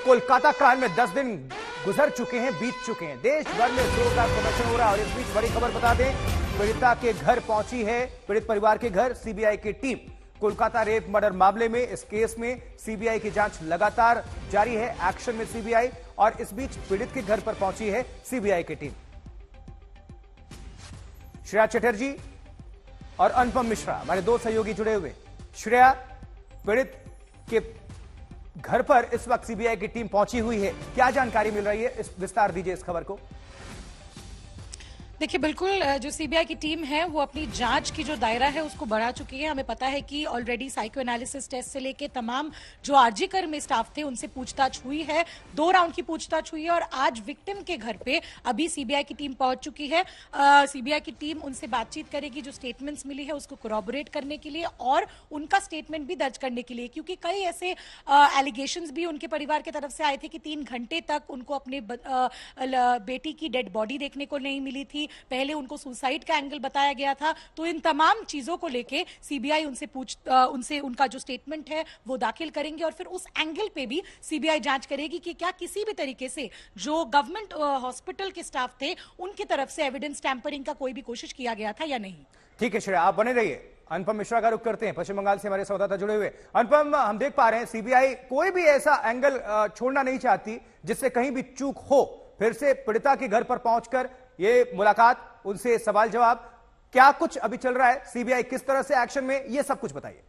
कोलकाता कांड में 10 दिन गुजर चुके हैं, बीत चुके हैं। देश भर में जोरदार प्रदर्शन हो रहा है और इस बीच बड़ी खबर बता दें, पीड़िता के घर पहुंची है, पीड़ित परिवार के घर सीबीआई की टीम। कोलकाता रेप मर्डर मामले में इस केस में सीबीआई की जांच लगातार जारी है, एक्शन में सीबीआई। और इस बीच पीड़ित के घर पर पहुंची है सीबीआई की टीम। श्रेया चटर्जी और अनुपम मिश्रा हमारे दो सहयोगी जुड़े हुए। श्रेया, पीड़ित के घर पर इस वक्त सीबीआई की टीम पहुंची हुई है, क्या जानकारी मिल रही है? इस विस्तार दीजिए इस खबर को। देखिए, बिल्कुल जो सीबीआई की टीम है वो अपनी जांच की जो दायरा है उसको बढ़ा चुकी है। हमें पता है कि ऑलरेडी साइको एनालिसिस टेस्ट से लेके तमाम जो आरजी कर में स्टाफ थे उनसे पूछताछ हुई है, 2 राउंड की पूछताछ हुई है और आज विक्टिम के घर पे अभी सीबीआई की टीम पहुंच चुकी है। सीबीआई की टीम उनसे बातचीत करेगी, जो स्टेटमेंट्स मिली है उसको कोरॉबोरेट करने के लिए और उनका स्टेटमेंट भी दर्ज करने के लिए, क्योंकि कई ऐसे एलिगेशंस भी उनके परिवार की तरफ से आए थे कि 3 घंटे तक उनको अपने बेटी की डेड बॉडी देखने को नहीं मिली थी, पहले उनको सुसाइड का एंगल बताया गया था। तो इन तमाम चीजों को लेके सीबीआई उनसे उनका जो स्टेटमेंट है वो दाखिल करेंगे और फिर उस एंगल पे भी सीबीआई जांच करेगी कि क्या किसी भी तरीके से जो गवर्नमेंट हॉस्पिटल के स्टाफ थे उनकी तरफ से एविडेंस टैंपरिंग का कोई भी कोशिश किया गया था या नहीं। ठीक है श्रेया, आप बने रहिए। अनुपम मिश्रा का रुख करते हैं, पश्चिम बंगाल से हमारे संवाददाता जुड़े हुए। अनुपम, हम देख पा रहे हैं सीबीआई कोई भी ऐसा एंगल छोड़ना नहीं चाहती जिससे कहीं भी चूक हो। फिर से पीड़िता के घर पर पहुंचकर ये मुलाकात, उनसे सवाल जवाब, क्या कुछ अभी चल रहा है? सीबीआई किस तरह से एक्शन में, ये सब कुछ बताइए।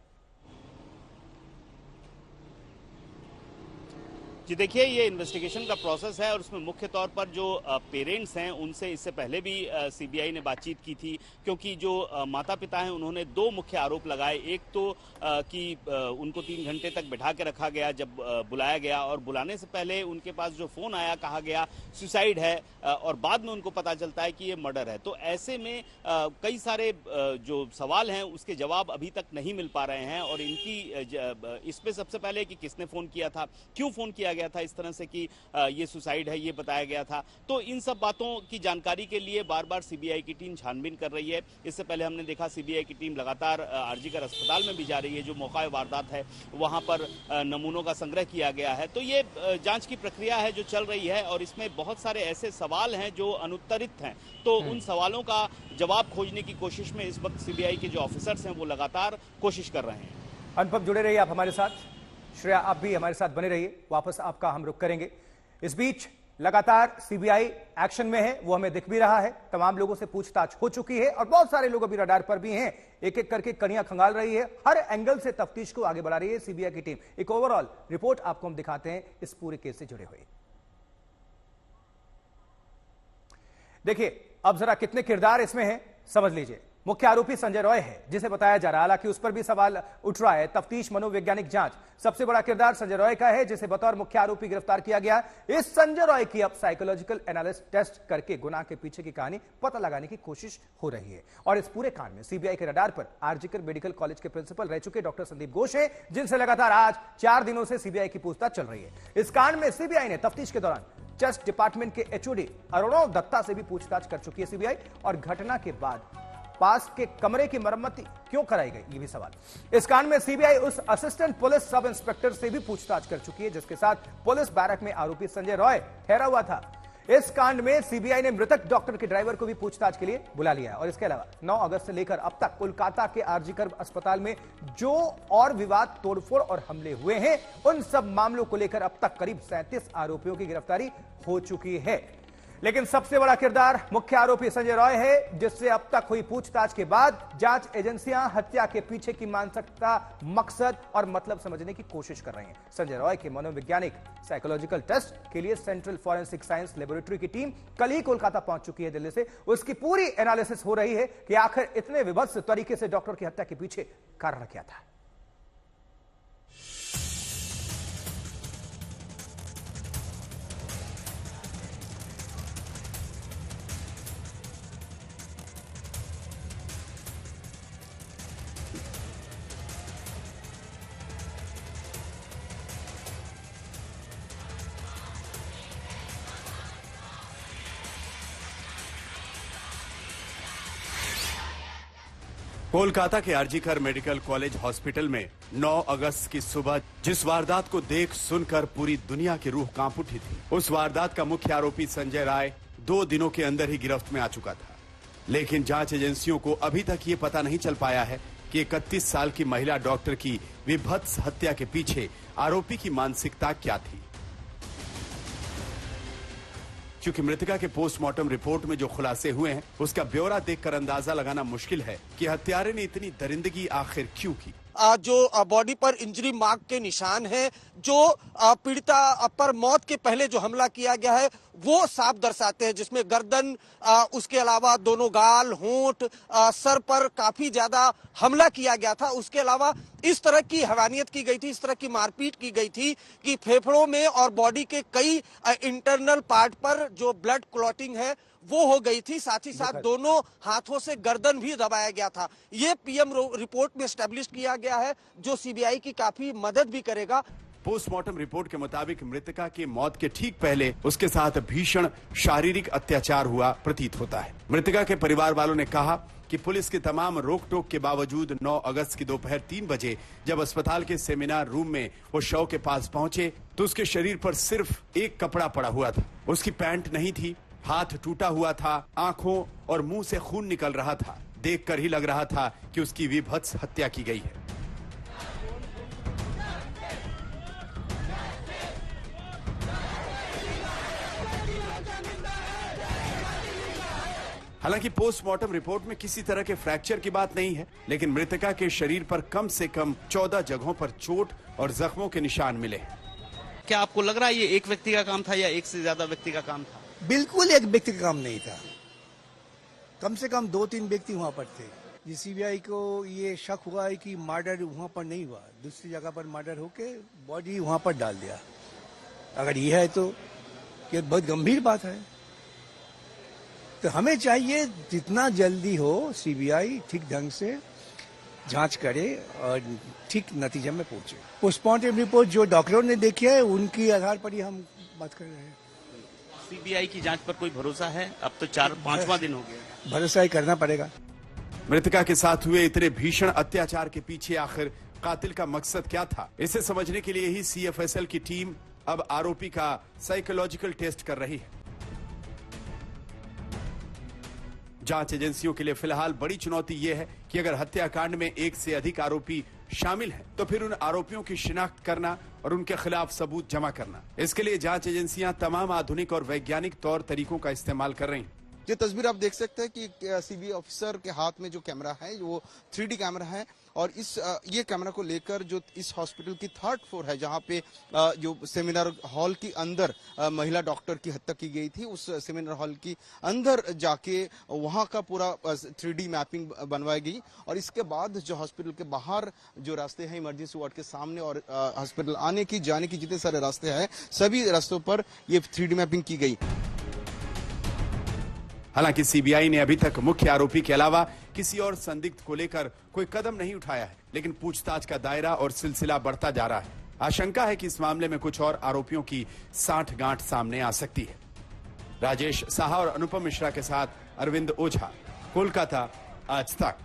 जी देखिए, ये इन्वेस्टिगेशन का प्रोसेस है और उसमें मुख्य तौर पर जो पेरेंट्स हैं उनसे इससे पहले भी सीबीआई ने बातचीत की थी, क्योंकि जो माता पिता हैं उन्होंने 2 मुख्य आरोप लगाए। एक तो कि उनको 3 घंटे तक बैठा के रखा गया जब बुलाया गया, और बुलाने से पहले उनके पास जो फोन आया कहा गया सुसाइड है और बाद में उनको पता चलता है कि ये मर्डर है। तो ऐसे में कई सारे जो सवाल हैं उसके जवाब अभी तक नहीं मिल पा रहे हैं और इनकी इस पे सबसे पहले कि किसने फोन किया था, क्यों फोन किया गया था इस तरह से कि ये सुसाइड है, ये बताया गया था। तो इन सब बातों की जानकारी के लिए बार बार सीबीआई की टीम छानबीन कर रही है। इससे पहले हमने देखा सीबीआई की टीम लगातार आरजीकर अस्पताल में भी जा रही है, जो मौका वारदात है वहां पर नमूनों का संग्रह किया गया है। तो ये जांच की प्रक्रिया है जो चल रही है और इसमें बहुत सारे ऐसे सवाल हैं जो अनुत्तरित हैं। तो उन सवालों का जवाब खोजने की कोशिश में इस वक्त सीबीआई के जो ऑफिसर्स हैं वो लगातार कोशिश कर रहे हैं। अनुपम, जुड़े रहिए आप हमारे साथ। श्रेया, आप भी हमारे साथ बने रहिए, वापस आपका हम रुख करेंगे। इस बीच लगातार सीबीआई एक्शन में है, वो हमें दिख भी रहा है। तमाम लोगों से पूछताछ हो चुकी है और बहुत सारे लोग अभी रडार पर भी हैं। एक एक करके कड़ियां खंगाल रही है, हर एंगल से तफ्तीश को आगे बढ़ा रही है सीबीआई की टीम। एक ओवरऑल रिपोर्ट आपको हम दिखाते हैं इस पूरे केस से जुड़े हुए। देखिए अब जरा कितने किरदार इसमें हैं समझ लीजिए। मुख्य आरोपी संजय रॉय है, जिसे बताया जा रहा है, हालांकि उस पर भी सवाल उठ रहा है। तफ्तीश, मनोवैज्ञानिक जांच, सबसे बड़ा किरदार संजय रॉय का है, जिसे बतौर मुख्य आरोपी गिरफ्तार किया गया। इस संजय रॉय की अब साइकोलॉजिकल एनालिसिस टेस्ट करके गुनाह के पीछे की कहानी पता लगाने की कोशिश हो रही है। और इस पूरे कांड में सीबीआई के रडार पर आरजीकर मेडिकल कॉलेज के प्रिंसिपल रह चुके डॉक्टर संदीप घोष है, जिनसे लगातार आज 4 दिनों से सीबीआई की पूछताछ चल रही है। इस कांड में सीबीआई ने तफ्तीश के दौरान चेस्ट डिपार्टमेंट के एचओडी अरुणव दत्ता से भी पूछताछ कर चुकी है सीबीआई। और घटना के बाद पास के कमरे की मरम्मती क्यों कराई गई, ये भी सवाल। इस कांड में सीबीआई उस असिस्टेंट पुलिस सब इंस्पेक्टर से भी पूछताछ कर चुकी है, जिसके साथ पुलिस बैरक में आरोपी संजय रॉय ठहरा हुआ था। इस कांड में सीबीआई ने मृतक डॉक्टर के ड्राइवर को भी पूछताछ के लिए बुला लिया है। और इसके अलावा 9 अगस्त से लेकर अब तक कोलकाता के आरजीकर अस्पताल में जो और विवाद, तोड़फोड़ और हमले हुए हैं, उन सब मामलों को लेकर अब तक करीब 37 आरोपियों की गिरफ्तारी हो चुकी है। लेकिन सबसे बड़ा किरदार मुख्य आरोपी संजय रॉय है, जिससे अब तक हुई पूछताछ के बाद जांच एजेंसियां हत्या के पीछे की मानसिकता, मकसद और मतलब समझने की कोशिश कर रही हैं। संजय रॉय के मनोवैज्ञानिक साइकोलॉजिकल टेस्ट के लिए सेंट्रल फॉरेंसिक साइंस लेबोरेटरी की टीम कल ही कोलकाता पहुंच चुकी है दिल्ली से। उसकी पूरी एनालिसिस हो रही है कि आखिर इतने विभत्स तरीके से डॉक्टर की हत्या के पीछे कारण क्या था। कोलकाता के आरजीकर मेडिकल कॉलेज हॉस्पिटल में 9 अगस्त की सुबह जिस वारदात को देख सुनकर पूरी दुनिया की रूह कांप उठी थी, उस वारदात का मुख्य आरोपी संजय राय 2 दिनों के अंदर ही गिरफ्त में आ चुका था। लेकिन जांच एजेंसियों को अभी तक ये पता नहीं चल पाया है कि 31 साल की महिला डॉक्टर की विभत्स हत्या के पीछे आरोपी की मानसिकता क्या थी। क्योंकि मृतका के पोस्टमार्टम रिपोर्ट में जो खुलासे हुए हैं, उसका ब्यौरा देखकर अंदाजा लगाना मुश्किल है कि हत्यारे ने इतनी दरिंदगी आखिर क्यों की। जो बॉडी पर इंजरी मार्क के निशान है, जो पीड़िता पर मौत के पहले जो हमला किया गया है वो साफ दर्शाते हैं, जिसमें गर्दन, उसके अलावा दोनों गाल, होंठ, सर पर काफी ज्यादा हमला किया गया था। उसके अलावा इस तरह की हैवानियत की गई थी, इस तरह की मारपीट की गई थी कि फेफड़ों में और बॉडी के कई इंटरनल पार्ट पर जो ब्लड क्लॉटिंग है वो हो गई थी। साथ ही साथ दोनों हाथों से गर्दन भी दबाया गया था। ये पीएम रिपोर्ट में एस्टेब्लिश किया गया है, जो सीबीआई की काफी मदद भी करेगा। पोस्टमार्टम रिपोर्ट के मुताबिक मृतका की मौत के ठीक पहले उसके साथ भीषण शारीरिक अत्याचार हुआ प्रतीत होता है। मृतका के परिवार वालों ने कहा कि पुलिस की तमाम रोक टोक के बावजूद 9 अगस्त की दोपहर 3 बजे जब अस्पताल के सेमिनार रूम में वो शव के पास पहुंचे तो उसके शरीर पर सिर्फ एक कपड़ा पड़ा हुआ था। उसकी पैंट नहीं थी, हाथ टूटा हुआ था, आंखों और मुंह से खून निकल रहा था। देखकर ही लग रहा था कि उसकी विभत्स हत्या की गई है। हालांकि पोस्टमार्टम रिपोर्ट में किसी तरह के फ्रैक्चर की बात नहीं है, लेकिन मृतका के शरीर पर कम से कम 14 जगहों पर चोट और जख्मों के निशान मिले हैं। क्या आपको लग रहा है ये एक व्यक्ति का काम था या एक से ज्यादा व्यक्ति का काम था? बिल्कुल एक व्यक्ति का काम नहीं था, कम से कम 2-3 व्यक्ति वहाँ पर थे। सीबीआई को ये शक हुआ है कि मर्डर वहाँ पर नहीं हुआ, दूसरी जगह पर मर्डर होके बॉडी वहाँ पर डाल दिया। अगर ये है तो ये बहुत गंभीर बात है। तो हमें चाहिए जितना जल्दी हो सीबीआई ठीक ढंग से जांच करे और ठीक नतीजे में पहुंचे। पोस्टमार्टम रिपोर्ट जो डॉक्टरों ने देखी है उनके आधार पर ही हम बात कर रहे हैं। सीबीआई की जांच पर कोई भरोसा है? अब तो 4-5वां दिन हो गया। भरोसा ही करना पड़ेगा। मृतका के साथ हुए इतने भीषण अत्याचार के पीछे आखिर कातिल का मकसद क्या था, इसे समझने के लिए ही सीएफएसएल की टीम अब आरोपी का साइकोलॉजिकल टेस्ट कर रही है। जांच एजेंसियों के लिए फिलहाल बड़ी चुनौती यह है कि अगर हत्याकांड में एक से अधिक आरोपी शामिल हैं, तो फिर उन आरोपियों की शिनाख्त करना और उनके खिलाफ सबूत जमा करना। इसके लिए जांच एजेंसियां तमाम आधुनिक और वैज्ञानिक तौर तरीकों का इस्तेमाल कर रही हैं। ये तस्वीर आप देख सकते हैं कि सीबीआई ऑफिसर के हाथ में जो कैमरा है वो 3D कैमरा है और ये कैमरा को लेकर जो इस हॉस्पिटल की 3rd फ्लोर है जहां पे जो सेमिनार हॉल के अंदर महिला डॉक्टर की हत्या की गई थी, उस सेमिनार हॉल की अंदर जाके वहां का पूरा 3D मैपिंग बनवाई गई और इसके बाद जो हॉस्पिटल के बाहर जो रास्ते हैं इमरजेंसी वार्ड के सामने और हॉस्पिटल आने की जाने की जितने सारे रास्ते हैं सभी रास्तों पर ये 3D मैपिंग की गई। हालांकि सीबीआई ने अभी तक मुख्य आरोपी के अलावा किसी और संदिग्ध को लेकर कोई कदम नहीं उठाया है, लेकिन पूछताछ का दायरा और सिलसिला बढ़ता जा रहा है। आशंका है कि इस मामले में कुछ और आरोपियों की साठगांठ सामने आ सकती है। राजेश साहा और अनुपम मिश्रा के साथ अरविंद ओझा, कोलकाता, आज तक।